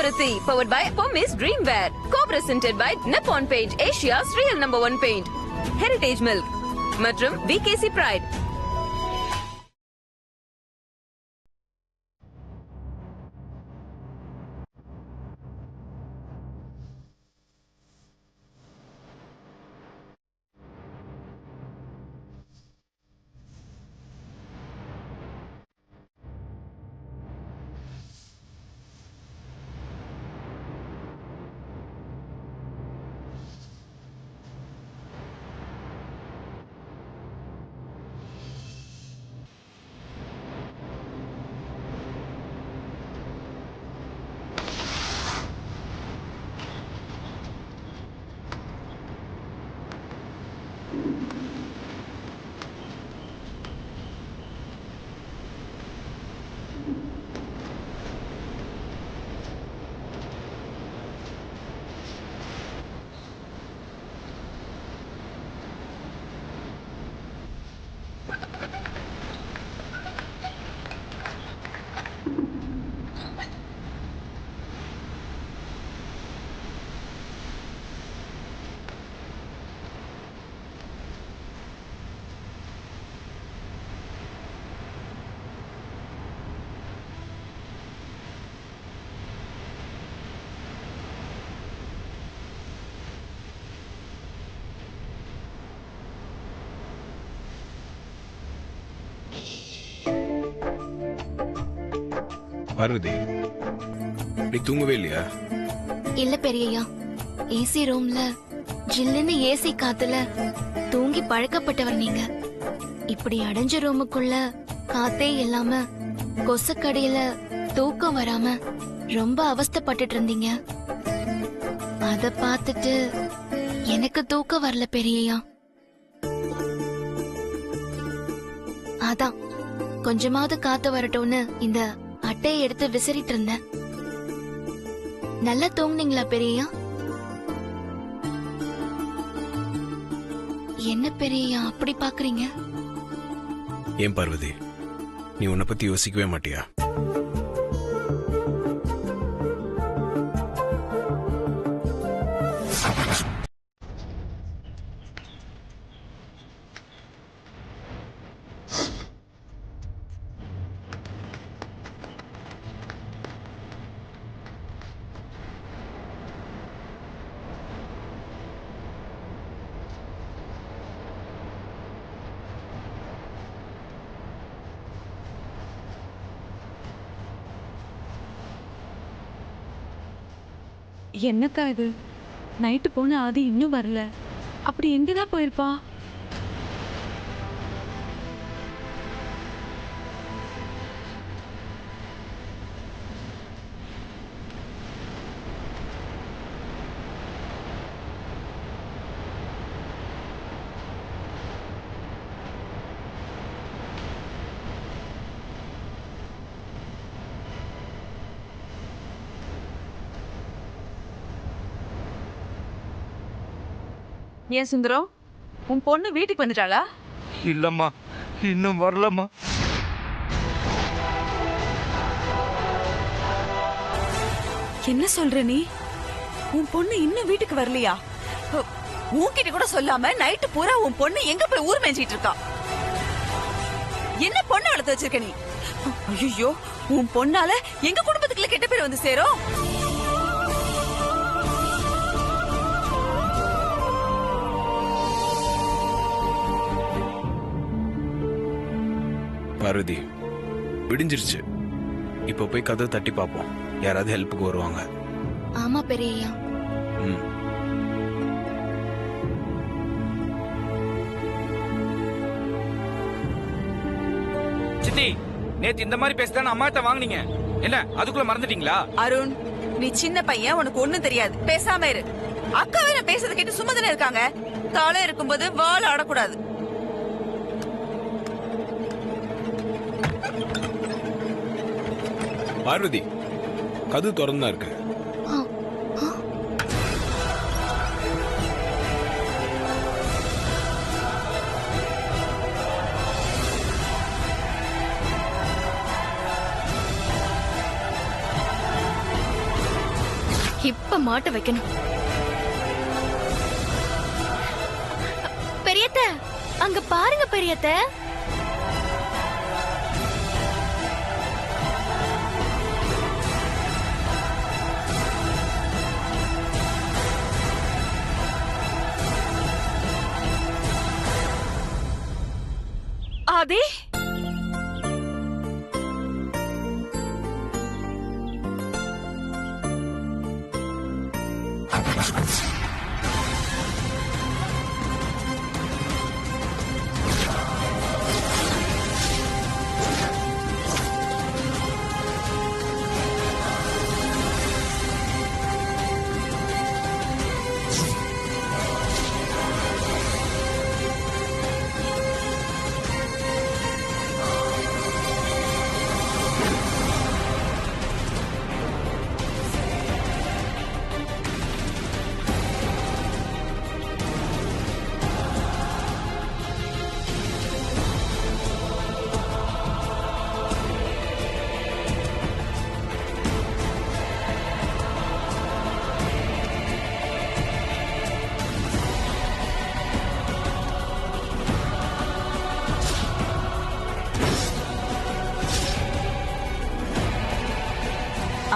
Chevaruthi, powered by Pommis Dreamwear. Co-presented by Nippon Paint, Asia's real #1 paint. Heritage Milk மற்றும் VKC Pride. Parvati, நீ தூங்கவே இல்லையா? இல்ல பெரியய்யா, AC ரூம்ல ஜில்லுன்னு ஏசி காத்துல தூங்கி பழக்கப்பட்டவர் நீங்க. இப்படி அடைஞ்ச ரூமுக்குள்ள காத்தே இல்லாம கொசக்கடியில தூக்கம் வராம ரொம்ப அவஸ்தைப்பட்டுட்டு இருந்தீங்க. அத பார்த்துட்டு எனக்கு தூக்கம் வரல பெரியய்யா. அதான் கொஞ்சமாவது காத்து வரட்டும்னு இந்த அட்டையை எடுத்து விசிறிட்டு இருந்தேன். நல்லா தூங்குனீங்களா பெரியய்யா? என்ன பெரியய்யா அப்படி பாக்குறீங்க? ஏன் பார்வதி, நீ உன்னை பத்தி யோசிக்கவே மாட்டியா? என்னக்கா இது? நைட்டு போன ஆதி இன்னும் வரல. அப்படி எங்கதான் போயிருப்பா? ஏன் சுந்தரம், உன் பொண்ணு வீட்டுக்கு வந்துட்டாளா? இல்லம்மா, இன்னும் வரலம்மா. என்ன சொல்ற நீ? உன் பொண்ணு இன்னும் வீட்டுக்கு வரலையா? உன்கிட்ட கூட சொல்லாம நைட்டு பூரா உன் பொண்ணு எங்க போய் ஊர் மேய்ச்சிட்டு இருக்கா? என்ன பொண்ணு வளர்த்து வச்சிருக்க நீ? ஐயோ, உன் பொண்ணால எங்க குடும்பத்துக்குள்ள கெட்ட பேர் வந்து சேரும். பார்வதி, விடிஞ்சிருச்சு. இப்ப போய் கதை தட்டி பார்ப்போம், யாராவது ஹெல்ப்புக்கு வருவாங்க. ஆமா பெரியய்யா. சித்தி, நேத்து இந்த மாதிரி பேசுதானே அம்மாட்ட வாங்குனீங்க, என்ன அதுக்குள்ள மறந்துட்டீங்களா? அருண், நீ சின்ன பையன், உனக்கு ஒண்ணும் தெரியாது. பேசாம இரு. அக்கா வேற பேசுறத கேட்டு சும்மா தானே இருக்காங்க. தாளே இருக்கும்போது வாழ ஆடக்கூடாது. பார்வதி, கது திறந்தா இருக்கு. இப்ப மாட்ட வைக்கணும். பெரியத்த, அங்க பாருங்க பெரியத்த. ஆதி,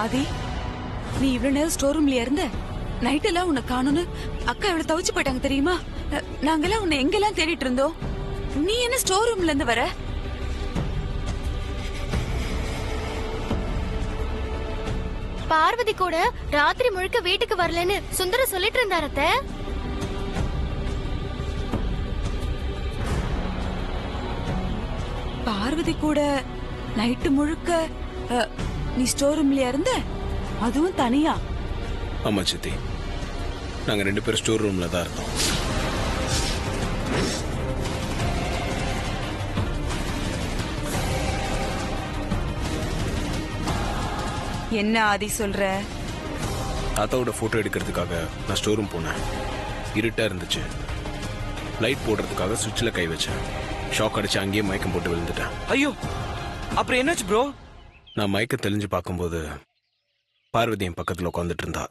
ஆதி, நீ இவ்வளவு நேரம் ஸ்டோர் ரூம்ல இருந்த? நைட் எல்லாம் உன்னை காணும்னு அக்கா எவ்வளவு தவிச்சு போயிட்டாங்க தெரியுமா? நாங்கெல்லாம் உன்னை எங்கெல்லாம் தேடிட்டு இருந்தோம். நீ என்ன ஸ்டோர் ரூம்ல இருந்து வர? பார்வதி கூட ராத்திரி முழுக்க வீட்டுக்கு வரலன்னு சுந்தர சொல்லிட்டு இருந்தாரு அத்தை. பார்வதி கூட நைட்டு முழுக்க நீ ஸ்டோர் ரூம்ல இருந்த? அதுவும் தனியா? ஆமா சித்தி, நாங்க 2 பேரும் ஸ்டோர் ரூம்ல தான் இருந்தோம். என்ன ஆதி சொல்ற? தாத்தாவோட போட்டோ எடுக்கிறதுக்காக நான் ஸ்டோர் ரூம் போனேன். இருட்டா இருந்துச்சு. லைட் போடுறதுக்காக சுவிட்சில் கை வச்சேன். ஷாக் அடிச்சு அங்கேயே மயக்கம் போட்டு விழுந்துட்டேன். ஐயோ, அப்புறம் என்னாச்சு ப்ரோ? நான் மயக்கம் தெளிஞ்சு பார்க்கும்போது பார்வதி என் பக்கத்தில் உட்காந்துட்டு இருந்தா.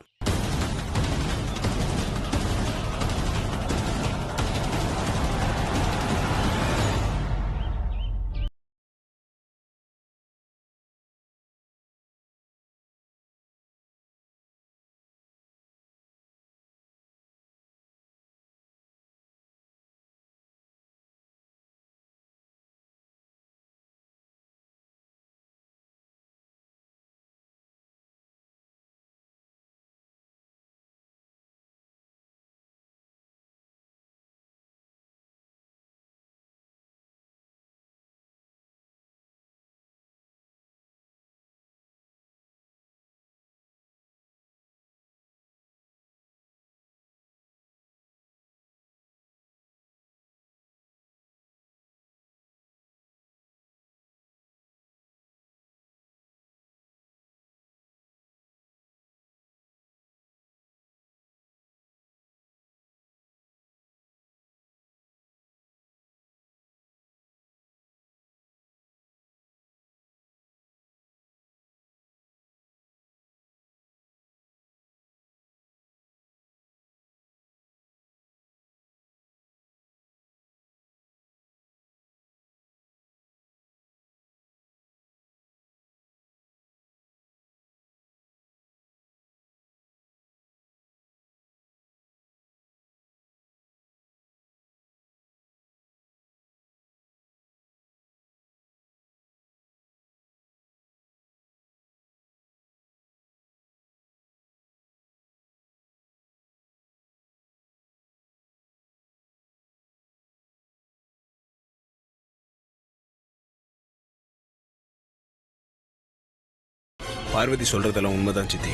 பார்வதி சொல்றதெல்லாம் உண்மைதான் சித்தி.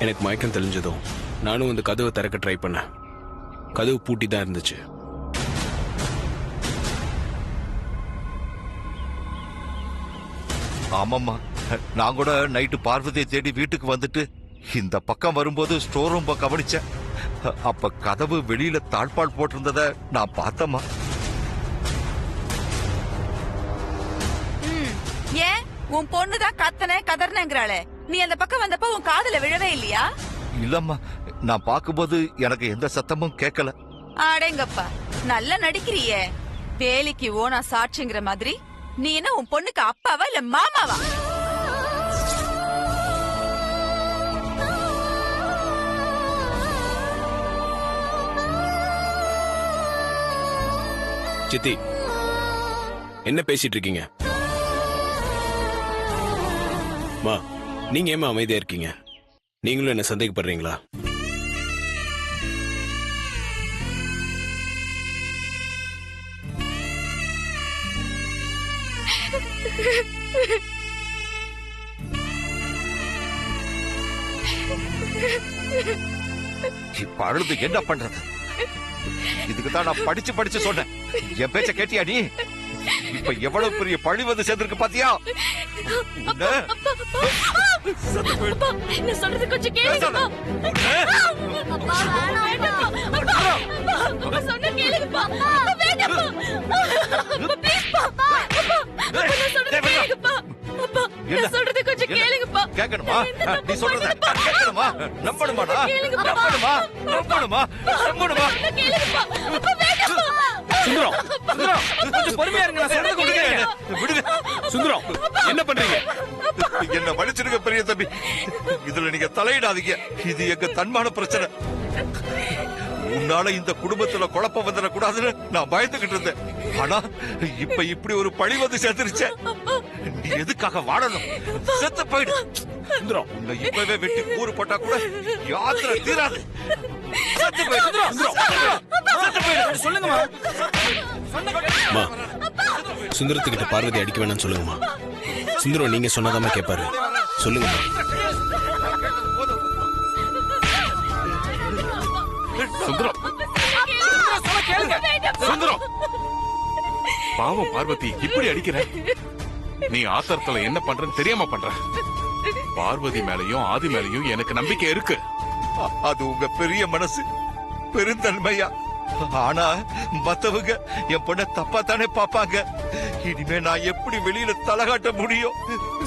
எனக்கு மயக்கம் தெளிஞ்சதும் நானும் அந்த கதவை திறக்க ட்ரை பண்ணேன். கதவு பூட்டி தான் இருந்துச்சு. ஆமாம்மா, நான் கூட நைட்டு பார்வதியை தேடி வீட்டுக்கு வந்துட்டு இந்த பக்கம் வரும்போது ஸ்டோர் ரூம் கவனிச்சேன். அப்ப கதவு வெளியில தாழ்பால் போட்டிருந்தத நான் பார்த்தம்மா. ஏன் உன் பொண்ணுதான் கதர்னங்கிறாளே, நீ அந்த பக்கம் வந்தப்ப உன் காதுல விழவே இல்லையா? இல்லம்மா, நான் பாக்கும்போது எனக்கு எந்த சத்தமும் கேட்கல. அடேங்கப்பா, நல்லா நடிக்கிறியே. வேலைக்கு ஓனா சாட்சிங்கிற மாதிரி நீ என்ன உன் பொண்ணுக்கு அப்பாவா இல்ல மாமாவா? சித்தி, என்ன பேசிட்டு இருக்கீங்க? மா, நீங்க ஏமா அமைதியா இருக்கீங்க? நீங்களும் என்ன சந்தேகப்படுறீங்களா? இப்ப அழுது என்ன பண்றது? இதுக்குதான் நான் படிச்சு படிச்சு சொன்னேன். என் பேச்ச கேட்டியா நீ? இப்ப எவ்வளவு பெரிய பழி வந்து சேர்ந்திருக்கு பாத்தியா? என்ன சொல்றது கொஞ்சம் கேளுங்கப்பா. அப்பா வேணாம்ப்பா. அப்பா சொன்ன கேளுங்கப்பா. வேண்டாம்ப்பா. ப்ளீஸ் அப்பா. அப்பா நான் சொல்றது கேளுங்கப்பா. அப்பா நான் சொல்றது கொஞ்சம் கேளுங்கப்பா. கேட்கணுமா? நீ சொல்றத கேட்கணுமா? நம்பணுமாடா? நம்பணுமா? நம்பணுமா? நம்பணுமா? கேளுங்கப்பா. அப்பா வேண்டாம்ப்பா. சுந்தரம், சுந்தரம், கொஞ்சம் பொறுமையா இருங்க, நான் சொல்றது கொஞ்சம் கேளுங்க. விடுங்க. சுந்தரம், என்ன பண்றீங்க? என்ன மன்னிச்சிருங்க பெரிய தம்பி. இதுல நீங்க தலையிடாதீங்க. இது எங்க தன்மான பிரச்சனை. உன்னால இந்த குடும்பத்துல குழப்பம் வந்துட கூடாதுன்னு நான் பயந்துகிட்டு இருந்தேன். ஆனா இப்ப இப்படி ஒரு பழி வந்து சேர்த்துருச்சே. நீ எதுக்காக வாழணும்? செத்து போயிடு. சுந்தரம், உன்னை இப்பவே வெட்டி கூறு போட்டா கூட யாத்திரை தீராது. செத்து போயிடு. செத்து போயிடு. சொல்லுங்கம்மா. மா, சுந்தரத்துக்கிட்ட பார்வதி அடிக்க வேணாம்னு சொல்லுங்கம்மா. சுந்தரம் நீங்க சொன்னதாம கேட்பாரு. சொல்லுங்கம்மா. சுந்தரம், சுந்தரம், பாவம் பார்வதி இப்படி அடிக்கிற. நீ ஆத்திரத்துல என்ன பண்றன்னு தெரியாம பண்ற. பார்வதி மேலயும் ஆதி மேலயும் எனக்கு நம்பிக்கை இருக்கு. அது உங்க பெரிய மனசு, பெருந்தன்மையா. ஆனா மத்தவங்க என் பொண்ண தப்பா தானே பாப்பாங்க. இனிமே நான் எப்படி வெளியில தலகாட்ட முடியும்?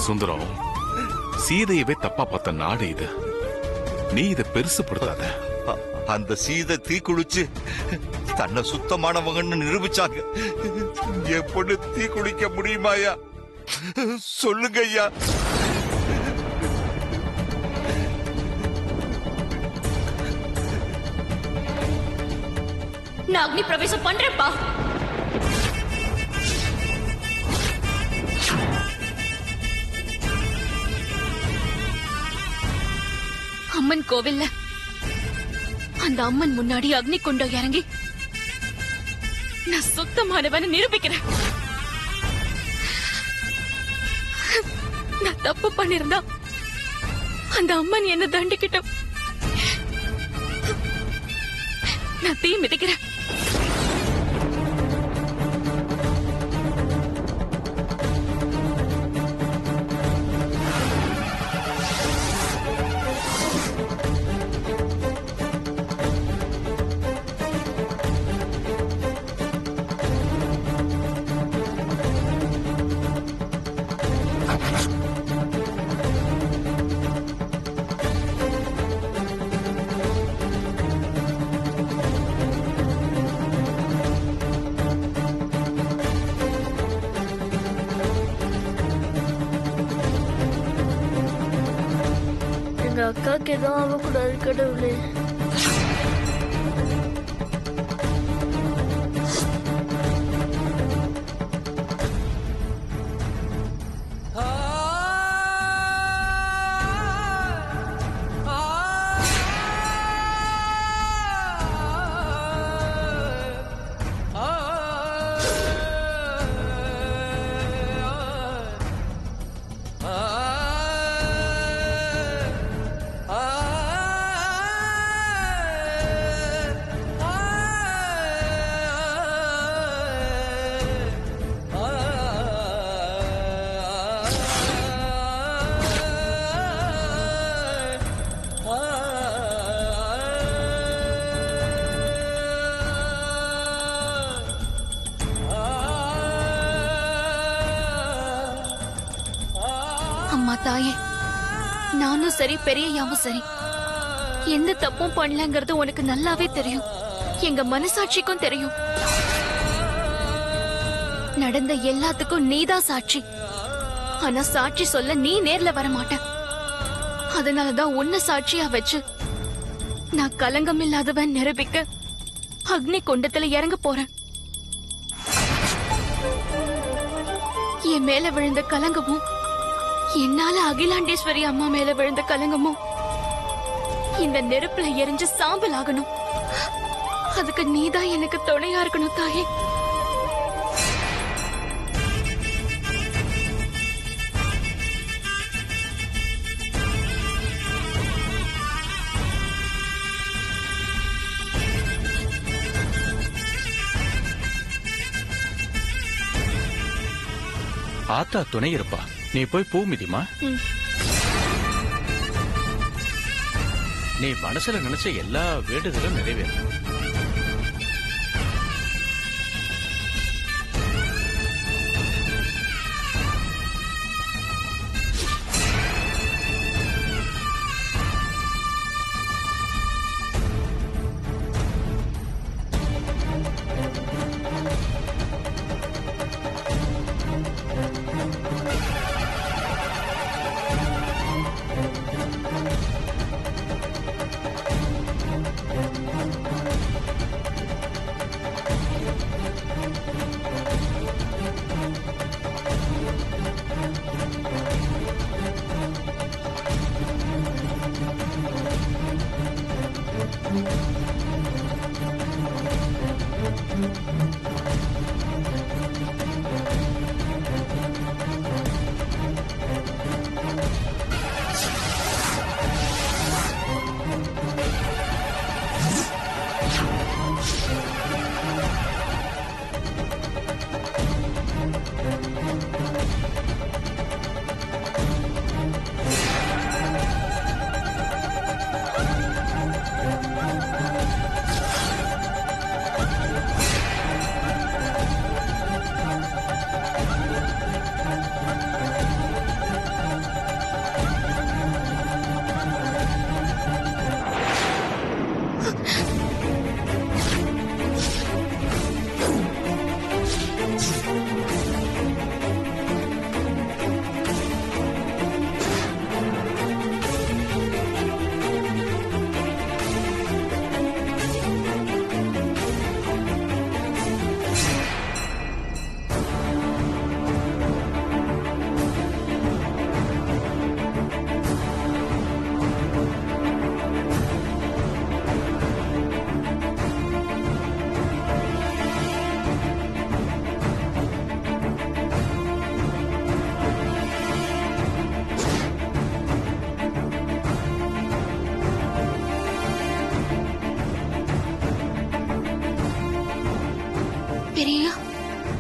சுந்தரம், சீதையவே தப்பா பார்த்த நாடு இது. நீ இதை பெருசுப்படுத்தாத. அந்த சீதை தீக்குளிச்சு தன்னை சுத்தமானவங்கன்னு நிரூபிச்சாங்க. என் பொண்ணு தீக்குளிக்க முடியுமாயா? சொல்லுங்க ஐயா. நான் அக்னி பிரவேசம் பண்றேன்ப்பா. அம்மன் கோவில்ல அந்த அம்மன் முன்னாடி அக்னி குண்டம் இறங்கி நான் சுத்தமானவன்னு நிரூபிக்கிறேன். நான் தப்பு பண்ணிருந்தா அந்த அம்மன் என்ன தண்டிக்கிட்டோம். நான் தீ மிதிக்கிறேன். எங்க அக்காக்கு எதுவும் ஆகக்கூடாது கடவுளே. தாயே, நானும் சரி பெரியய்யாவும் சரி எந்த தப்பும் பண்ணலங்கிறது உனக்கு நல்லாவே தெரியும். எங்க மனசாட்சிக்கும் தெரியும். நடந்த எல்லாத்துக்கும் நீதான் சாட்சி. ஆனா சாட்சி சொல்ல நீ நேர்ல வர மாட்ட. அதனாலதான் உன்னை சாட்சியா வச்சு நான் கலங்கம் இல்லாதவன் நிரூபிக்க அக்னி குண்டத்துல இறங்க போறேன். என் மேல விழுந்த கலங்கமும் என்னால அகிலாண்டேஸ்வரி அம்மா மேல விழுந்த கலங்கமும் இந்த நெருப்புல எரிஞ்சு சாம்பல் ஆகணும். அதுக்கு நீதான் எனக்கு துணையா இருக்கணும் தாயே. ஆத்தா துணை இருப்பா. நீ போய் பூ மிதிமா. நீ மனசுல நினைச்ச எல்லா வேண்டுதலும் நிறைவேறும்.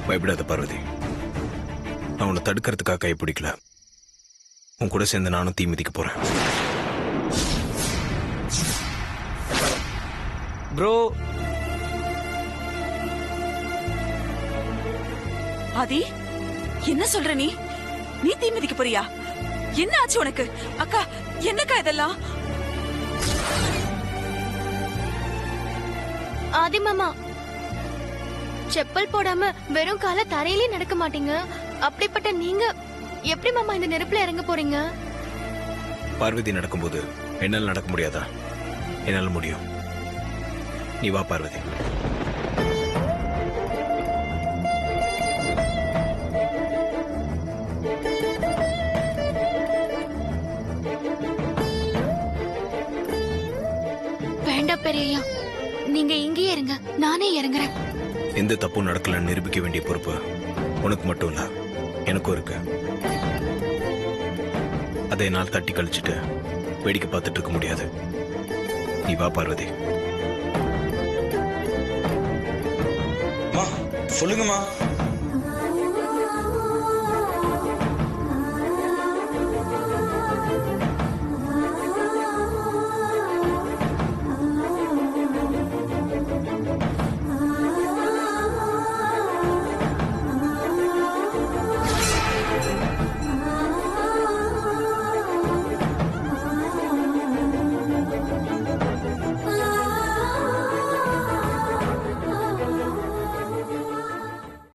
பயப்படாத பார்வதி. நான் உன்னை தடுக்கிறதுக்காக கைப்பிடிக்கல. உன் கூட சேர்ந்து நானும் தீ மிதிக்க போறேன். ப்ரோ, ஆதி, என்ன சொல்ற நீ? நீ தீ மிதிக்க போறியா? என்ன ஆச்சு உனக்கு? அக்கா, என்னக்கா இதெல்லாம்? ஆதி மாமா, செப்பல் போடாம வெறும் கால தரையிலே நடக்க மாட்டீங்க. அப்படிப்பட்ட நீங்க எப்படி மாமா இந்த நெருப்புல இறங்க போறீங்க? பார்வதி நடக்கும்போது என்னால நடக்க முடியாதா? என்னால முடியும். நீ வா பார்வதி. வேண்டாம் பெரியய்யா, நீங்க இங்கேயே இருங்க, நானே இறங்குறேன். எந்த தப்பும் நடக்கலன்னு நிரூபிக்க வேண்டிய பொறுப்பு உனக்கு மட்டும் இல்ல, எனக்கும் இருக்கு. அதை என்னால் தட்டி கழிச்சிட்டு வேடிக்கை பார்த்துட்டு இருக்க முடியாது. நீ வா பார்வதி. சொல்லுங்கம்மா.